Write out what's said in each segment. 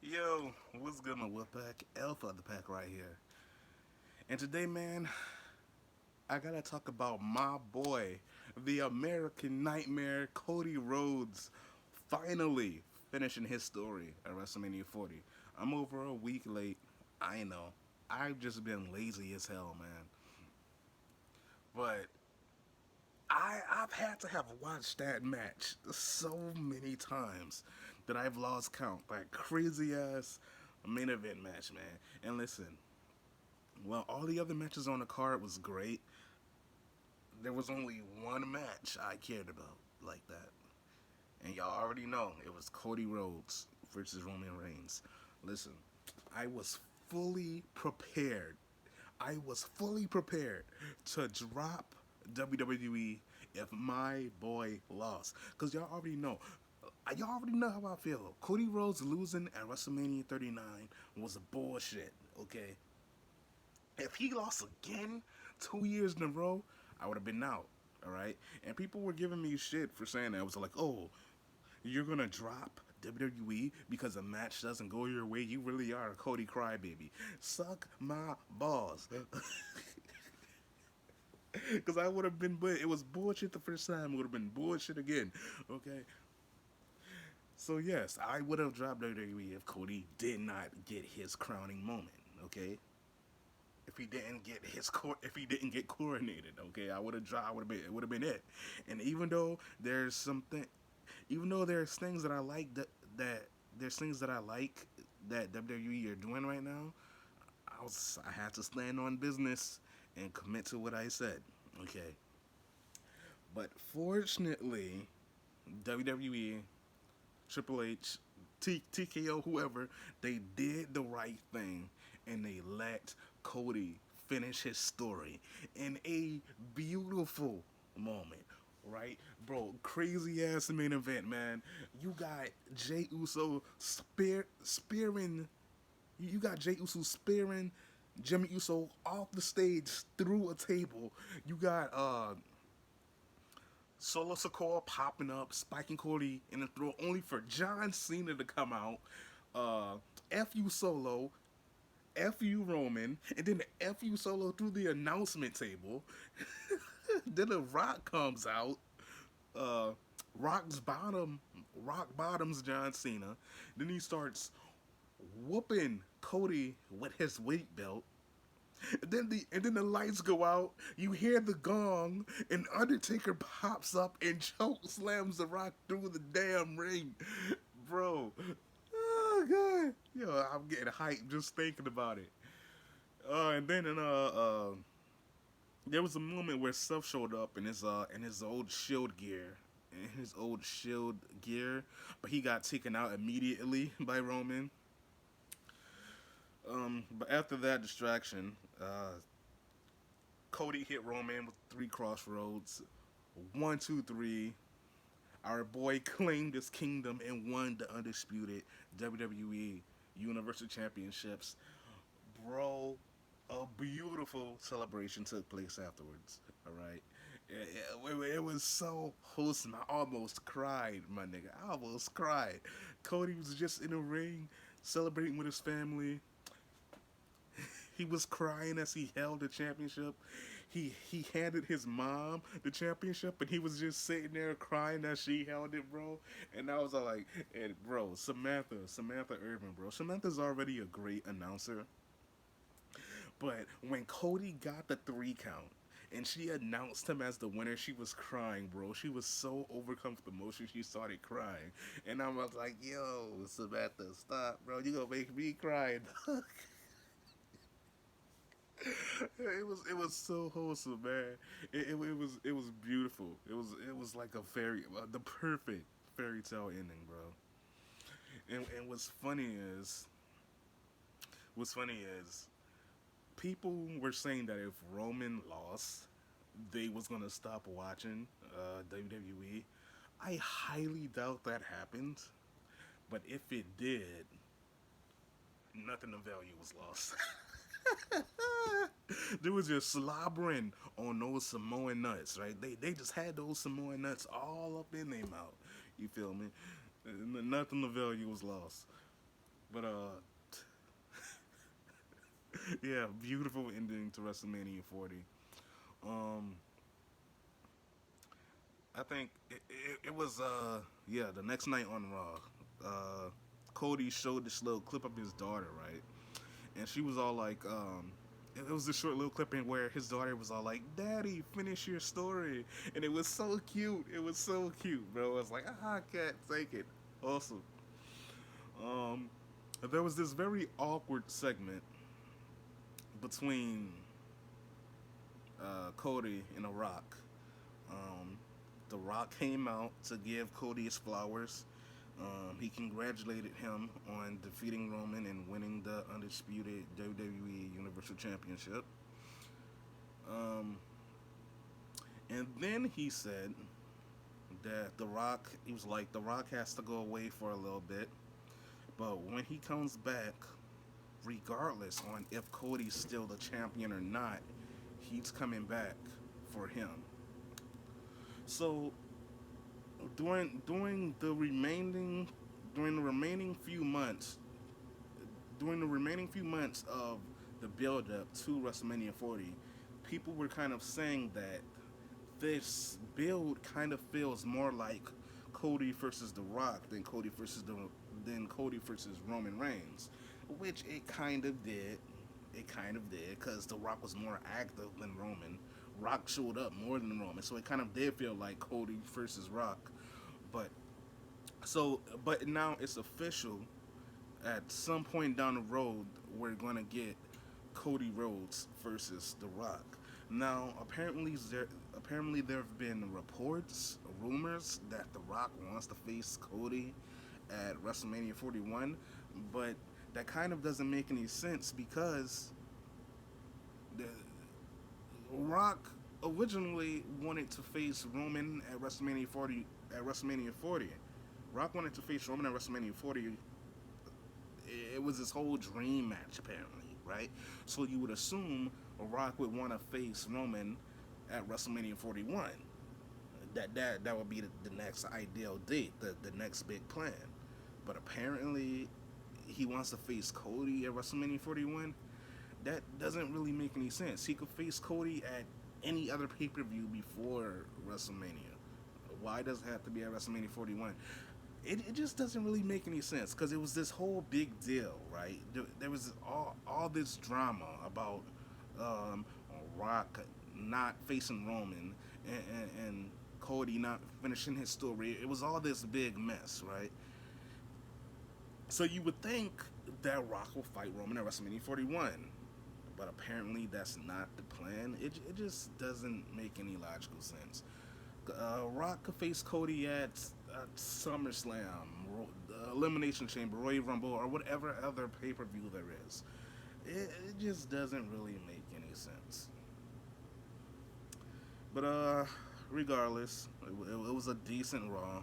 Yo, what's good, my Wolfpack? Alpha of the pack right here. And today, man, I gotta talk about my boy, the American Nightmare, Cody Rhodes, finally finishing his story at WrestleMania 40. I'm over a week late. I know. I've just been lazy as hell, man. But I've had to have watched that match so many times that I've lost count. That crazy ass main event match, man. And listen, well, all the other matches on the card was great. There was only one match I cared about like that. And y'all already know it was Cody Rhodes versus Roman Reigns. Listen, I was fully prepared. I was fully prepared to drop WWE if my boy lost. Because y'all already know. Y'all already know how I feel. Cody Rhodes losing at WrestleMania 39 was bullshit, okay? If he lost again 2 years in a row, I would have been out. All right, and people were giving me shit for saying that. I was like, "Oh, you're gonna drop WWE because a match doesn't go your way? You really are a Cody crybaby. Suck my balls." Because I would have been, but it was bullshit the first time. It would have been bullshit again. Okay, so yes, I would have dropped WWE if Cody did not get his crowning moment. Okay, if he didn't get if he didn't get coronated, okay, I would have dropped. I would have been. It would have been it. And even though there's things that I like that there's things that I like that WWE are doing right now, I had to stand on business and commit to what I said. Okay, but fortunately, WWE, Triple H, TKO, whoever, they did the right thing and they let Cody finish his story in a beautiful moment. Right, bro, crazy ass main event, man. You got Jey Uso spearing. You got Jey Uso spearing Jimmy Uso off the stage through a table. You got Solo Sikoa popping up, spiking Cody in the throat, only for John Cena to come out. F you Solo, F you Roman, and then the F you Solo through the announcement table. Then the Rock comes out. Uh, Rock's bottom, Rock bottoms John Cena. Then he starts whooping Cody with his weight belt. And then the lights go out. You hear the gong, and Undertaker pops up and choke slams the Rock through the damn ring, bro. Oh god, yo, I'm getting hyped just thinking about it. And then there was a moment where Seth showed up in his old Shield gear, but he got taken out immediately by Roman. But after that distraction, Cody hit Roman with three crossroads. One, two, three. Our boy claimed his kingdom and won the undisputed WWE Universal Championships. Bro, a beautiful celebration took place afterwards. All right. It was so wholesome. I almost cried, my nigga. I almost cried. Cody was just in the ring celebrating with his family. He was crying as he held the championship. He handed his mom the championship, and he was just sitting there crying as she held it, bro. And I was like, and bro, Samantha Irvin, bro. Samantha's already a great announcer, but when Cody got the 3 count and she announced him as the winner, she was crying, bro. She was so overcome with emotion, she started crying. And I was like, yo, Samantha, stop, bro. You gonna make me cry. It was so wholesome, man. It was beautiful. It was like a the perfect fairy tale ending, bro. And what's funny is people were saying that if Roman lost, they was gonna stop watching WWE. I highly doubt that happened, but if it did, nothing of value was lost. They was just slobbering on those Samoan nuts, right? They just had those Samoan nuts all up in their mouth. You feel me? Nothing of value was lost. But yeah, beautiful ending to WrestleMania 40. Um, I think it was yeah, the next night on Raw. Cody showed this little clip of his daughter, right? And she was all like, it was this short little clipping where his daughter was all like, "Daddy, finish your story," and it was so cute. It was so cute, bro. I was like, I can't take it. Awesome. Um, there was this very awkward segment between Cody and The Rock. Um, the Rock came out to give Cody his flowers. He congratulated him on defeating Roman and winning the undisputed WWE Universal Championship. Um, and then he said that The Rock, he was like, The Rock has to go away for a little bit, but when he comes back, regardless on if Cody's still the champion or not, he's coming back for him. So during the remaining few months, during the remaining few months of the build up to WrestleMania 40, people were kind of saying that this build kind of feels more like Cody versus The Rock than Cody versus Roman Reigns, which it kind of did. It kind of did because The Rock was more active than Roman. Rock showed up more than Roman, so it kind of did feel like Cody versus Rock. But but now it's official. At some point down the road, we're gonna get Cody Rhodes versus The Rock. Now, apparently there have been reports, rumors that The Rock wants to face Cody at WrestleMania 41, but that kind of doesn't make any sense because the Rock originally wanted to face Roman at WrestleMania 40. At WrestleMania 40, Rock wanted to face Roman at WrestleMania 40. It was his whole dream match, apparently, right? So you would assume Rock would want to face Roman at WrestleMania 41. That would be the next ideal date, the next big plan. But apparently, he wants to face Cody at WrestleMania 41. That doesn't really make any sense. He could face Cody at any other pay per view before WrestleMania. Why does it have to be at WrestleMania 41? It just doesn't really make any sense because it was this whole big deal, right? There was all this drama about um, Rock not facing Roman and Cody not finishing his story. It was all this big mess, right? So you would think that Rock will fight Roman at WrestleMania 41, but apparently that's not the plan. It just doesn't make any logical sense. Rock could face Cody at SummerSlam, Elimination Chamber, Royal Rumble, or whatever other pay per view there is. It just doesn't really make any sense. But regardless, it was a decent Raw,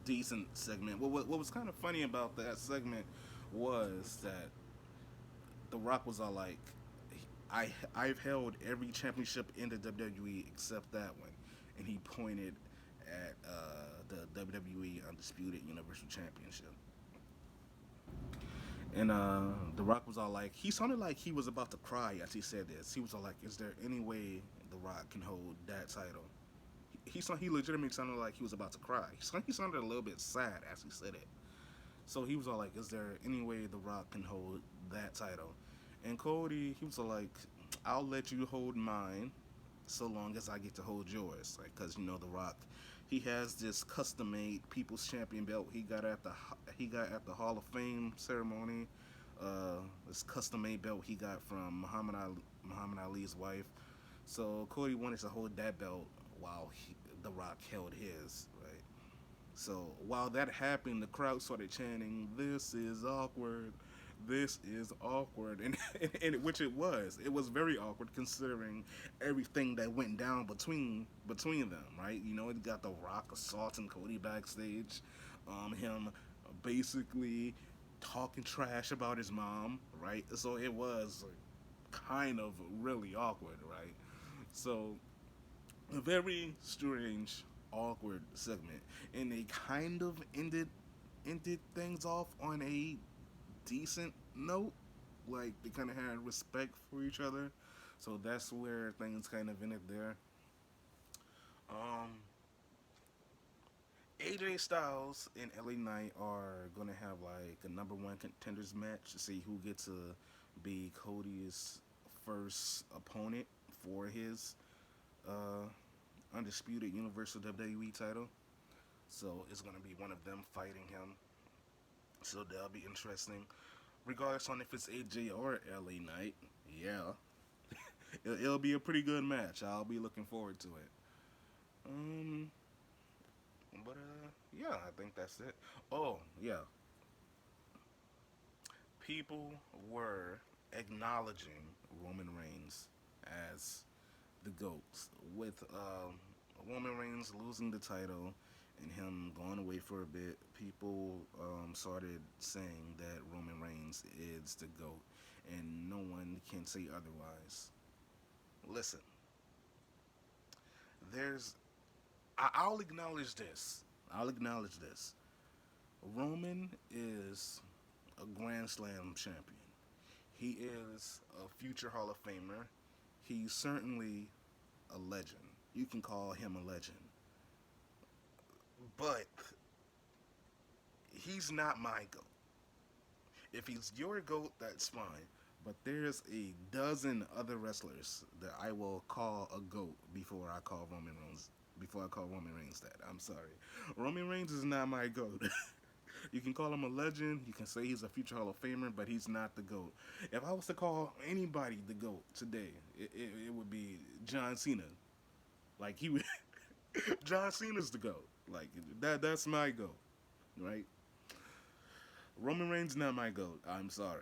decent segment. What was kind of funny about that segment was that The Rock was all like, I've held every championship in the WWE except that one, and he pointed at the WWE Undisputed Universal Championship. And The Rock was all like, he sounded like he was about to cry as he said this. He was all like, "Is there any way The Rock can hold that title?" He legitimately sounded like he was about to cry. He sounded a little bit sad as he said it. So he was all like, "Is there any way The Rock can hold that title?" And Cody, he was all like, "I'll let you hold mine, so long as I get to hold yours." Like, cause The Rock, he has this custom-made People's Champion belt he got at the Hall of Fame ceremony. This custom-made belt he got from Muhammad Ali's wife. So Cody wanted to hold that belt while The Rock held his, right? So while that happened, the crowd started chanting, "This is awkward. This is awkward," and which it was. It was very awkward considering everything that went down between them, right? It got The Rock assaulting Cody backstage, him basically talking trash about his mom, right? So it was kind of really awkward, right? So a very strange, awkward segment, and they kind of ended ended things off on a decent note. Like they kind of had respect for each other, so that's where things kind of ended there. Um, AJ Styles and LA Knight are gonna have like a number one contenders match to see who gets to be Cody's first opponent for his uh, undisputed Universal WWE title. So it's gonna be one of them fighting him. So that'll be interesting. Regardless on if it's AJ or LA Knight, yeah, it'll be a pretty good match. I'll be looking forward to it. Um, but yeah, I think that's it. Oh yeah, people were acknowledging Roman Reigns as the GOAT with Roman Reigns losing the title and him going away for a bit. People started saying that Roman Reigns is the GOAT, and no one can say otherwise. Listen, there's I'll acknowledge this. I'll acknowledge this. Roman is a Grand Slam champion. He is a future Hall of Famer. He's certainly a legend. You can call him a legend. But he's not my GOAT. If he's your GOAT, that's fine. But there's a dozen other wrestlers that I will call a GOAT before I call Roman Reigns. Before I call Roman Reigns that. I'm sorry. Roman Reigns is not my GOAT. You can call him a legend. You can say he's a future Hall of Famer, but he's not the GOAT. If I was to call anybody the GOAT today, it would be John Cena. Like he would, John Cena's the GOAT. Like that's my GOAT, right? Roman Reigns not my GOAT. I'm sorry.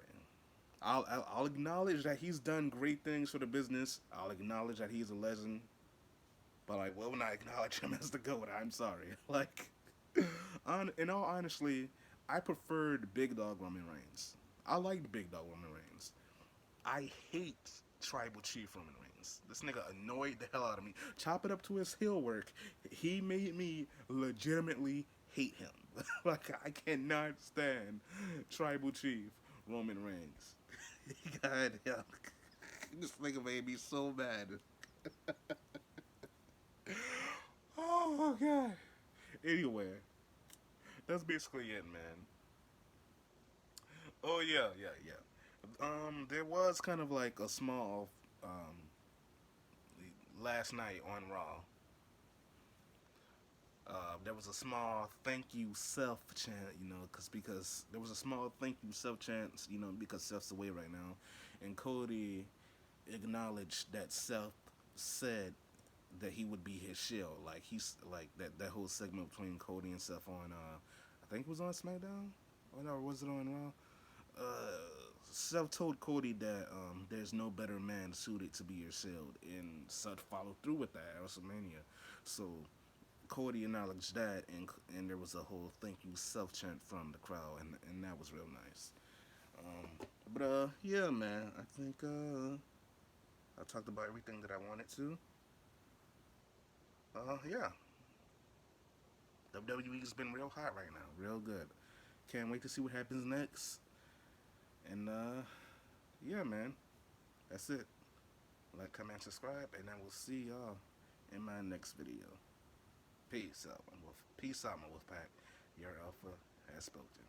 I'll acknowledge that he's done great things for the business. I'll acknowledge that he's a legend, but I will not acknowledge him as the GOAT. I'm sorry. Like, in all honesty, I preferred Big Dog Roman Reigns. I liked Big Dog Roman Reigns. I hate Tribal Chief Roman Reigns. This nigga annoyed the hell out of me. Chop it up to his heel work. He made me legitimately hate him. Like I cannot stand Tribal Chief Roman Reigns. God hell. This nigga made me so mad. Oh my god. Anyway, that's basically it, man. Oh yeah, yeah, yeah. There was kind of like a small last night on Raw. There was a small thank you self chant, because there was a small thank you self chant, because Self's away right now, and Cody acknowledged that Self said that he would be his shield. Like he's like that whole segment between Cody and Seth on I think it was on SmackDown, or no, was it on Raw? Seth told Cody that there's no better man suited to be your shield, and Seth followed through with that at WrestleMania. So Cody acknowledged that, and there was a whole thank you self chant from the crowd, and that was real nice. But yeah, man, I think I talked about everything that I wanted to. Yeah, WWE's been real hot right now, real good. Can't wait to see what happens next. And yeah, man, that's it. Like, comment, subscribe, and I will see y'all in my next video. Peace out, my wolf. Peace out, my wolf pack. Your alpha has spoken.